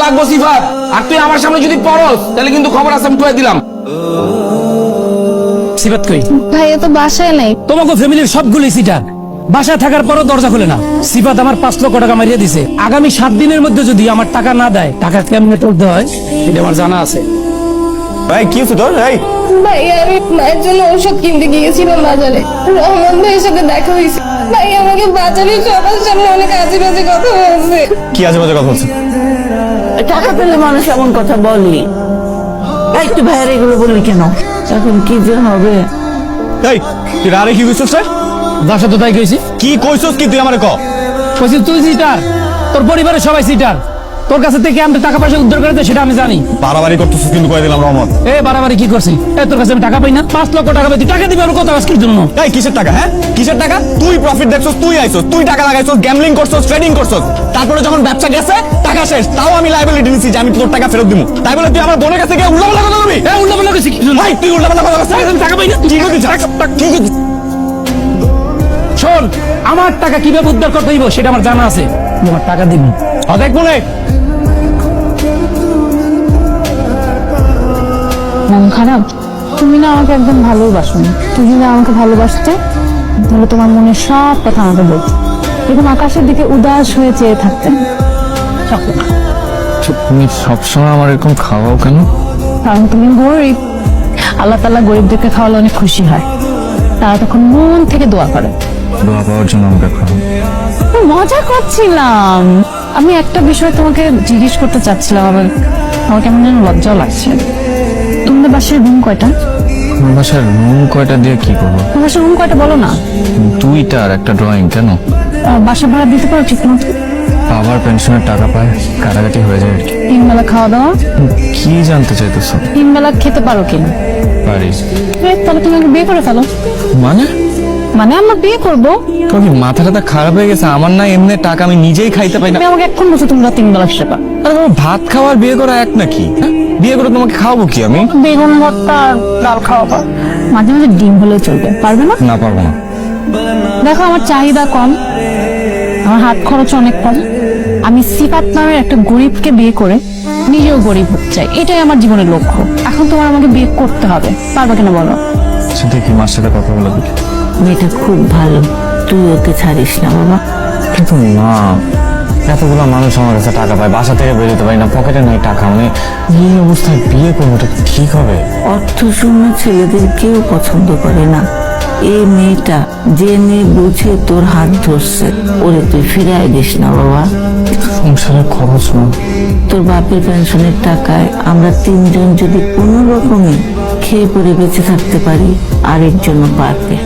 লাগবো সিফাত, আর তুই আমার সামনে যদি পড়স তাহলে কিন্তু খবর আছে, আমি কয়ে দিলাম। সিফাত কই? ভাইয়া তো বাসায় নেই। তোমাকে ফ্যামিলির সবগুলি সিটার, বাসা থাকার পরও দরজা খুলে না। সিফাত আমার 5 লক্ষ টাকা মারিয়ে দিছে। আগামী 7 দিনের মধ্যে যদি আমার টাকা না দেয়, টাকা কেমনে তুলতে হয় এটা আমার জানা আছে। ভাই কি হচ্ছে তোর? এই ভাইয়া আমি মায়ের জন্য ওষুধ কিনতে গিয়েছিলাম বাজারে, রহমান ভাইয়ের সাথে দেখা হয়েছে। ভাই আমাকে বাজারে সবার সামনে অনেক আজে বাজে কথা বলছে। কি আজে বাজে কথা বলছে? টাকা পেলে মানুষ এমন কথা বলি। এই তুই ভাইয়ের এগুলো বললি কেন? এখন কি যে হবে? এই তুই আরে কি কইছস রে? যার সাথে তাই কইছি। কি কইছস কি তুই আমারে ক? কইছি তুই সিটার, তোর পরিবারের সবাই সিটার। তোর কাছে থেকে আমি টাকা পয়সা উদ্ধার করেছে সেটা আমি জানি। বাড়াবাড়ি করতেছিস কিন্তু কই দিলাম রহমত। এ বাড়াবাড়ি কি করছি? তোর কাছে আমি টাকা পাই না? 5 লক্ষ টাকা পাই, তুই টাকা দিবি আমার কত আজকের জন্য? এই কিসের টাকা? হ্যাঁ কিসের টাকা? তুই প্রফিট দেখছস, তুই আইছস, তুই টাকা লাগাইছস, গ্যাম্বলিং করছস, ট্রেডিং করছস। তারপরে যখন ব্যবসা গেছে টাকা শেষ, তাও আমি লায়াবিলিটি নিছি যে আমি তোর টাকা ফেরত দিমু। তাই বলে তুই আমার বোনের কাছে গিয়ে উল্টাপাল্টা কথা বলবি? এ উল্টা পাল্টা কইছি কি জন্য? ভাই তুই উল্টাপাল্টা কথা বলছিস? আমি টাকা পাই না। কি করছিস? কি করছিস? শোন, আমার টাকা কিভাবে উদ্ধার করতে হইব সেটা আমার জানা আছে। তুই আমার টাকা দিবি। অদেখ বলে মন খারাপ? তুমি না আমাকে একদম ভালোবাসো না। তুমি যদি আমাকে ভালোবাসতে তাহলে তোমার মনের সব কথা আমাকে বলতে, এরকম আকাশের দিকে উদাস হয়ে চেয়ে থাকতে। তুমি সবসময় আমার এরকম খাওয়াও কেন? কারণ তুমি গরিব। আল্লাহ তাআলা গরিবদেরকে খাওয়ালে অনেক খুশি হয়, তারা তখন মন থেকে দোয়া করে। দোয়া পাওয়ার জন্য আমাকে খাওয়াও। মজা করছিলাম। আমি একটা বিষয় তোমাকে জিজ্ঞেস করতে চাচ্ছিলাম, আমার কেমন যেন লজ্জাও লাগছে। তোমাদের বাসায় রুম কয়টা? আমার বাসার রুম কয়টা দিয়ে কি করবো? তোমার বাসায় রুম কয়টা বলো না? 2টা আর একটা ড্রয়িং। কেন? বাসা ভাড়া দিতে পারো ঠিক মতো? বাবার পেনশনের টাকা পায়, কাটাকাটি হয়ে যায় আর কি। 3 বেলা খাওয়া দাওয়া? কি জানতে চাইতেছো? 3 বেলা খেতে পারো কিনা? পারি। তাহলে তুমি আমাকে বিয়ে করে ফেলো। মানে মানে আমরা বিয়ে করবো? তোর কি মাথাটা খারাপ হয়ে গেছে? আমার না এমনি টাকা আমি নিজেই খাইতে পাই না। তুমি আমাকে এখন বলছো তোমরা 3 বেলা সেবা। আরে তোমার ভাত খাওয়ার বিয়ে করা এক নাকি? হ্যাঁ? বিয়ে করে তোমাকে খাওয়াবো কি আমি? বেগুন ভর্তা আর ডাল খাওয়াবো, মাঝে মাঝে ডিম হলেও চলবে। পারবে না? না, পারবো না। দেখো আমার চাহিদা কম, আমার হাত খরচ অনেক কম। আমি সিফাত নামের একটা গরিবকে বিয়ে করে নিজেও গরিব হতে চাই, এটাই আমার জীবনের লক্ষ্য। এখন তোমার আমাকে বিয়ে করতে হবে, পারবে কিনা বলো? আচ্ছা দেখি, মার সাথে কথা বলে দেখি। মেয়েটা খুব ভালো, তুই ওকে ছাড়িস না বাবা। কিন্তু না, এতগুলো মানুষ আমার কাছে টাকা পায়, বাসা থেকে বেরোতে পারি না, পকেটে নাই টাকা, মানে এই অবস্থায় বিয়ে করবো, এটা ঠিক হবে? অর্থশূন্য ছেলেদের কেউ পছন্দ করে না। এই মেয়েটা জেনে বুঝে তোর হাত ধরছে, ওরে তুই ফিরাই দিস না বাবা। সংসারের খরচ না। তোর বাপের পেনশনের টাকায় আমরা 3 জন যদি কোনো রকমে খেয়ে পরে বেঁচে থাকতে পারি, আরেকজনও পারবে।